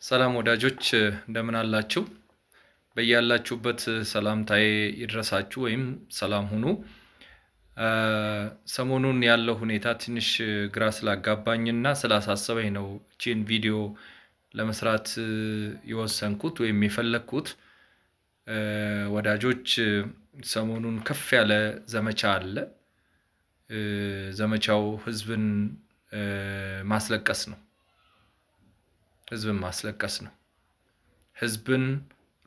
ሰላም ወዳጆች እንደምን አላችሁ በእያላችሁበት ሰላምታዬ ይድረሳችሁ ወይም ሰላም ሁኑ ሰሞኑን ያለው ሁኔታ ትንሽ ግራ ስላጋባኝና ስላሳሰበኝ ነው እቺን ቪዲዮ ለመስራት የወሰንኩት ወይም የፈለኩት ወዳጆች ሰሞኑን ከፍ ያለ ዘመቻ አለ ዘመቻው ህዝብን ማስለቀስ ነው ህዝብን ማስለቀስ ነው ህዝብን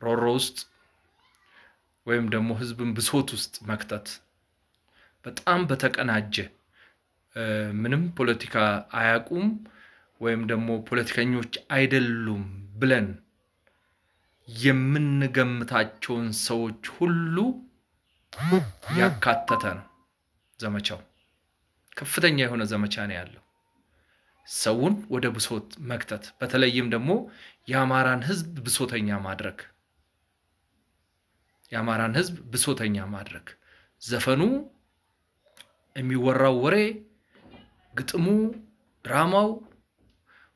ሮሮ ውስጥ ወይም ደግሞ ህዝብን ብሶት ውስጥ መክተት በጣም በተቀናጀ ምንም ፖለቲካ አያቁም ወይም ደግሞ ፖለቲከኞች አይደሉም ብለን የምንገምታቸውን ሰዎች ሁሉ ያካተተ ነው ዘመቻው ከፍተኛ የሆነ ዘመቻ ነው ያለው ሰውን ወደ ብሶት መክተት በተለይም ደግሞ ያማራን ህዝብ ብሶተኛ ማድረግ ዘፈኑ የሚወራው ወሬ ግጥሙ ድራማው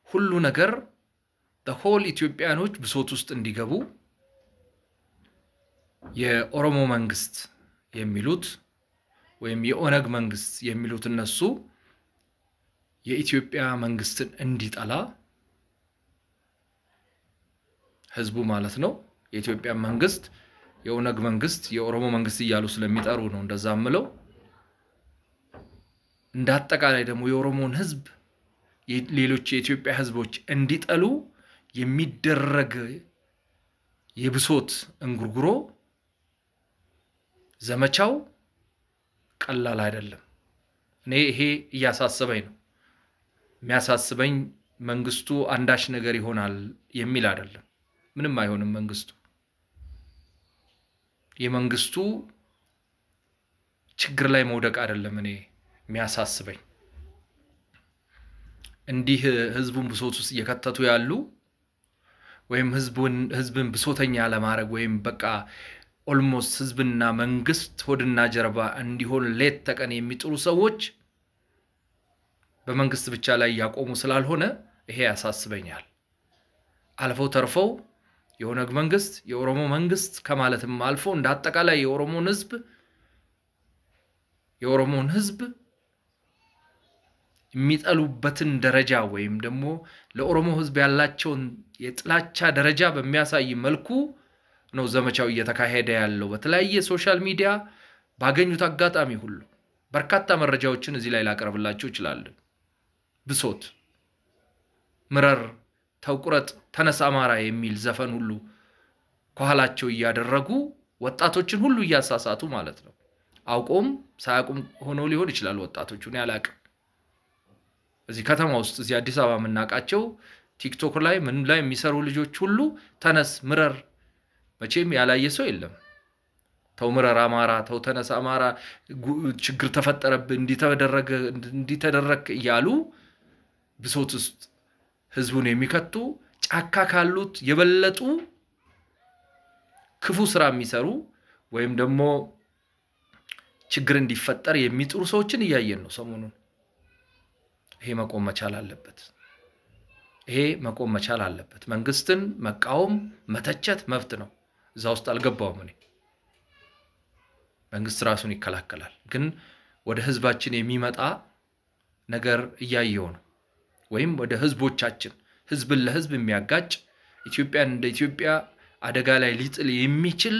ሁሉ ነገር the whole ኢትዮጵያኖች ብሶት ውስጥ እንዲገቡ የኦሮሞ መንግስት የሚሉት ወይም የኦነግ መንግስት የሚሉት እነሱ የኢትዮጵያ መንግስትን እንዲጠላ ህዝቡ ማለት ነው የኢትዮጵያ መንግስት የኦነግ መንግስት የኦሮሞ መንግስት ይያሉ ስለሚጠሩ ነው እንደዛምለው እንዳጠቃላይ ደግሞ የኦሮሞን ህዝብ ሌሎች የኢትዮጵያ ህዝቦች እንዲጠሉ የሚደረግ የብሶት እንጉርጉሮ ዘመቻው ቀላል አይደለም እኔ ይሄ ያሳስበኝ ነው የሚያሳስበኝ መንግስቱ አንዳች ነገር ይሆናል የሚል አይደለም ምንም አይሆንም መንግስቱ የመንግስቱ ችግር ላይ መውደቅ አይደለም እኔ የሚያሳስበኝ እንዲህ ህዝቡን ብሶት ውስጥ እየከተቱ ያሉ ወይም ህዝብን ብሶተኛ ለማድረግ ወይም በቃ ኦልሞስት ህዝብና መንግስት ሆድና ጀርባ እንዲሆን ሌት ተቀን የሚጥሩ ሰዎች በመንግስት ብቻ ላይ ያቆሙ ስላልሆነ ይሄ ያሳስበኛል አልፈው ተርፈው የኦነግ መንግስት የኦሮሞ መንግስት ከማለትም አልፎ እንዳጠቃላይ የኦሮሞን ህዝብ የሚጠሉበትን ደረጃ ወይም ደግሞ ለኦሮሞ ህዝብ ያላቸውን የጥላቻ ደረጃ በሚያሳይ መልኩ ነው ዘመቻው እየተካሄደ ያለው በተለያየ ሶሻል ሚዲያ ባገኙት አጋጣሚ ሁሉ በርካታ መረጃዎችን እዚህ ላይ ላቀርብላችሁ ይችላል ብሶት ምረር ተውቁረጥ ተነሳ አማራ የሚል ዘፈን ሁሉ ከኋላቸው ያደረጉ ወጣቶችን ሁሉ ያሳሳቱ ማለት ነው አውቆም ሳያቁም ሆኖ ሊሆን ይችላል ወጣቶቹን ያላቀ እዚህ ከተማ ውስጥ እዚህ አዲስ አበባ መናቃቸው ቲክቶክ ላይ ምን ላይ የሚሰሩ ልጆች ሁሉ ተነስ ምረር መቼም ያላየ ሰው የለም ተው ምረር አማራ ተው ተነሳ አማራ ችግር ተፈጠረብ እንዲተደረክ ያሉ ብሶት ውስጥ ህዝቡን የሚከቱ ጫካ ካሉት የበለጡ ክፉ ስራ የሚሰሩ ወይም ደግሞ ችግር እንዲፈጠር የሚጥሩ ሰዎችን ያያየን ነው ሰሞኑን ይሄ መቆም መቻል አለበት መንግስትን መቃወም መተቸት መብት ነው እዛው ውስጥ አልገባውም እኔ መንግስት ራሱን ይከላከላል ግን ወደ ህዝባችን የሚመጣ ነገር ያያየው ነው ወይም ወደ ህዝቦቻችን ህዝብን ለህዝብ የሚያጋጭ ኢትዮጵያን እንደ ኢትዮጵያ አደጋ ላይ ሊጥል የሚችል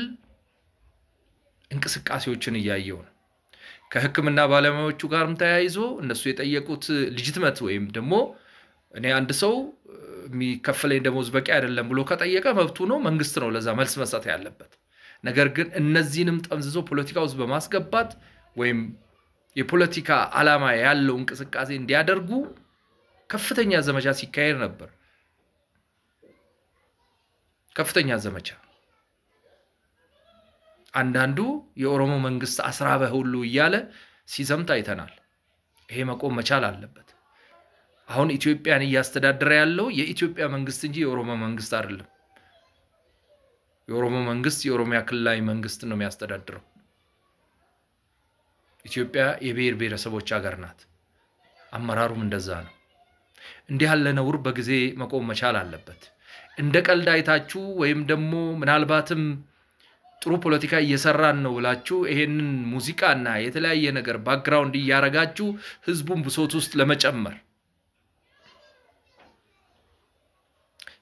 እንቅስቃሴዎችን ያያየው ነው ከህክምና ባለሙያዎቹ ጋርም ተያይዞ እነሱ የጠየቁት ሌጂቲሜት ወይም ደግሞ እኔ አንድ ሰው የሚከፈለኝ ደሞዝ በቂ አይደለም ብሎ ከጠየቀ መብቱ ነው መንግስት ነው ለዛ መልስ መስጠት ያለበት ነገር ግን እነዚህንም ጠምዝዞ ፖለቲካ ውስጥ በማስገባት ወይም የፖለቲካ ዓላማ ያለው እንቅስቃሴ እንዲያደርጉ ከፍተኛ ዘመቻ ሲካሄድ ነበር ከፍተኛ ዘመቻ አንዳንዱ የኦሮሞ መንግስት አስራበ ሁሉ ይያለ ሲዘምታ አይተናል ይሄ መቆም መቻል አለበት አሁን ኢትዮጵያን ያስተዳድራ ያለው የኢትዮጵያ መንግስት እንጂ የኦሮሞ መንግስት አይደለም የኦሮሞ መንግስት የኦሮሚያ ክልላዊ መንግስት ነው የሚያስተዳድረው ኢትዮጵያ የብሔር ብሔረሰቦች ሀገር ናት አመራሩም እንደዛ ነው እንዲህ ያለ ነውር በጊዜ መቆም መቻል አለበት እንደ ቀልድ አይታችሁ ወይም ደግሞ ምናልባትም ጥሩ ፖለቲካ እየሰራን ነው ብላችሁ ይሄንን ሙዚቃና የተለያየ ነገር ባክግራውንድ እያረጋችሁ ህዝቡን ብሶት ውስጥ ለመጨመር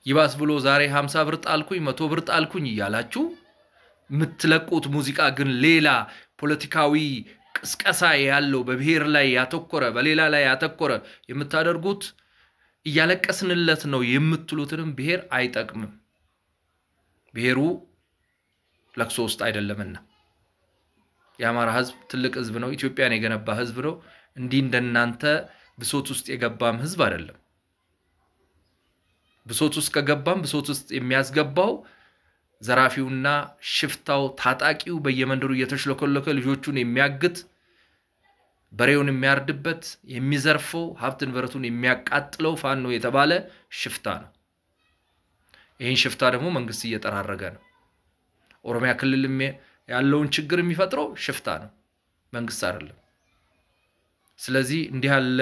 ይባስ ብሎ ዛሬ 50 ብር ጣልኩኝ 100 ብር ጣልኩኝ እያላችሁ ምትለቁት ሙዚቃ ግን ሌላ ፖለቲካዊ ቅስቀሳ ያለው በብሔር ላይ ያተኮረ በሌላ ላይ ያተኮረ የምታደርጉት እያለቀስንለት ነው የምትሉትንም ብሔር አይጠቅምም ብሔሩ ለቅሶ ውስጥ አይደለምና የአማራ ህዝብ ትልቅ ህዝብ ነው ኢትዮጵያን የገነባ ህዝብ ነው እንዲህ እንደናንተ ብሶት ውስጥ የገባም ህዝብ አይደለም ብሶት ውስጥ ከገባም ብሶት ውስጥ የሚያስገባው ዘራፊውና ሽፍታው ታጣቂው በየመንደሩ እየተሽለከለከ ልጆቹን የሚያግት በሬውን የሚያርድበት የሚዘርፈው ሀብት ንብረቱን የሚያቃጥለው ፋኖ የተባለ ሽፍታ ነው ይሄን ሽፍታ ደግሞ መንግስት እየጠራረገ ነው ኦሮሚያ ክልል ያለውን ችግር የሚፈጥረው ሽፍታ ነው መንግስት አይደለም ስለዚህ እንዲህ ያለ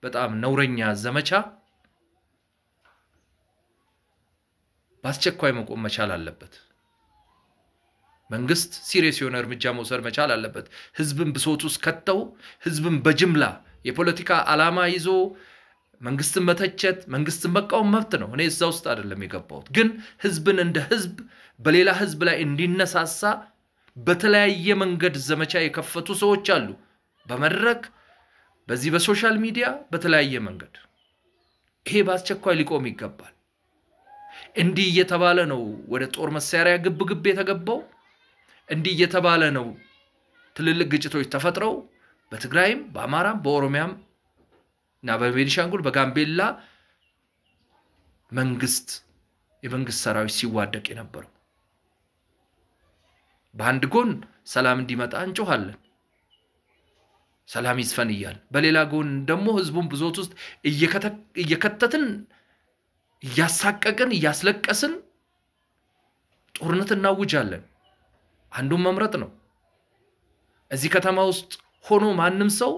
በጣም ነውረኛ ዘመቻ ባስቸኳይ መቆም መቻል አለበት መንግስት ሲሪየስ የሆነ እርምጃ መውሰድ መቻል አለበት ህዝብን ብሶት ውስጥ ከተው ህዝብን በጅምላ የፖለቲካ ዓላማ ይዞ መንግስትን መተቸት መንግስትን መቃወም መብት ነው እኔ እዛው ውስጥ አይደለም የገባሁት ግን ህዝብን እንደ ህዝብ በሌላ ህዝብ ላይ እንዲነሳሳ በተለያየ መንገድ ዘመቻ የከፈቱ ሰዎች አሉ በመድረክ በዚህ በሶሻል ሚዲያ በተለያየ መንገድ ይሄ ባስቸኳይ ሊቆም ይገባል እንዲህ እየተባለ ነው ወደ ጦር መሳሪያ ግብግብ የተገባው እንዲህ እየተባለ ነው ትልልቅ ግጭቶች ተፈጥረው በትግራይም በአማራም በኦሮሚያም እና በቤኒሻንጉል በጋምቤላ መንግስት የመንግስት ሰራዊት ሲዋደቅ የነበረው በአንድ ጎን ሰላም እንዲመጣ እንጮሃለን ሰላም ይስፈን ይያል በሌላ ጎን ደግሞ ህዝቡን ብሶት ውስጥ እየከተትን ያሳቀቀን ያስለቀስን ጦርነት እናውጃለን አንዱን መምረጥ ነው እዚህ ከተማ ውስጥ ሆኖ ማንንም ሰው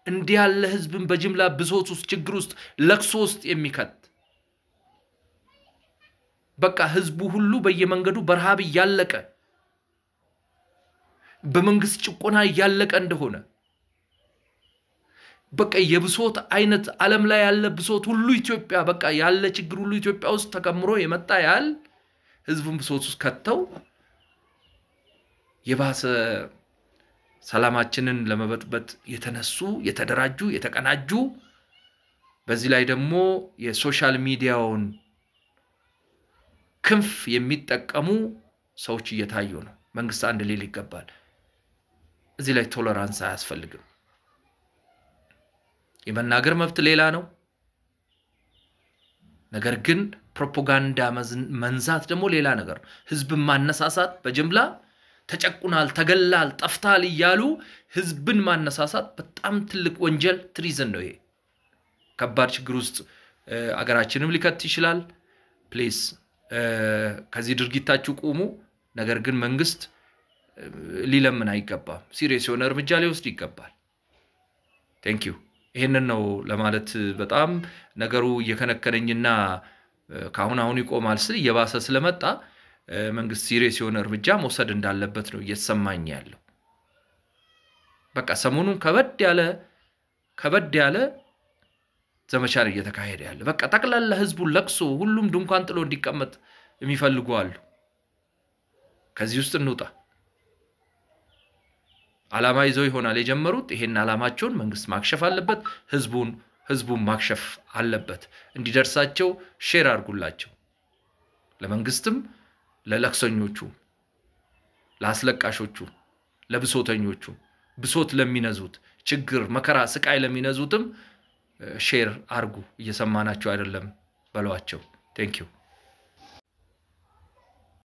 እንዲህ ያለ ህዝብን በጅምላ ብሶት ውስጥ ችግር ውስጥ ለቅሶ ውስጥ የሚከት በቃ ህዝቡ ሁሉ በየመንገዱ በረሃብ ያለቀ በመንግስት ጭቆና ያለቀ እንደሆነ በቃ የብሶት አይነት ዓለም ላይ ያለ ብሶት ሁሉ ኢትዮጵያ በቃ ያለ ችግር ሁሉ ኢትዮጵያ ውስጥ ተከምሮ የመጣ ያል ህዝቡን ብሶት ውስጥ ከተው የባሰ ሰላማችንን ለመበጥበጥ የተነሱ የተደራጁ የተቀናጁ በዚህ ላይ ደግሞ የሶሻል ሚዲያውን ክንፍ የሚጠቀሙ ሰዎች እየታዩ ነው መንግስት አንድ ሊል ይገባል እዚህ ላይ ቶለራንስ አያስፈልግም የመናገር መብት ሌላ ነው ነገር ግን ፕሮፓጋንዳ መንዛት ደግሞ ሌላ ነገር ህዝብን ማነሳሳት በጅምላ ተጨቁናል ተገላል ጠፍታል ይያሉ ህዝብን ማነሳሳት በጣም ትልቅ ወንጀል ትሪዝን ነው ይሄ ከባድ ችግር ውስጥ አገራችንም ሊከት ይችላል ፕሊዝ ከዚህ ድርጊታችሁ ቆሙ ነገር ግን መንግስት ሊለምን አይገባም ሲሪየስ የሆነ እርምጃ ሊወስድ ይገባል ቴንክ ዩ ይሄንን ነው ለማለት በጣም ነገሩ እየከነከነኝና ካሁን ይቆማል ስል የባሰ ስለመጣ መንግስት ሲሪየስ የሆነ እርምጃ መውሰድ እንዳለበት ነው እየተሰማኝ ያለው በቃ ሰሞኑን ከበድ ያለ ዘመቻ እየተካሄደ ያለ በቃ ጠቅላላ ህዝቡን ለቅሶ ሁሉም ድንኳን ጥሎ እንዲቀመጥ የሚፈልጉ አሉ ከዚህ ውስጥ እንውጣ ዓላማ ይዘው ይሆናል የጀመሩት ይሄን ዓላማቸውን መንግስት ማክሸፍ አለበት ህዝቡን ማክሸፍ አለበት እንዲደርሳቸው ሼር አድርጉላቸው ለመንግስትም ለለቅሰኞቹ ለአስለቃሾቹ ለብሶተኞቹ ብሶት ለሚነዙት ችግር መከራ ስቃይ ለሚነዙትም ሼር አርጉ እየሰማናቸው አይደለም በሏቸው ቴንክ ዩ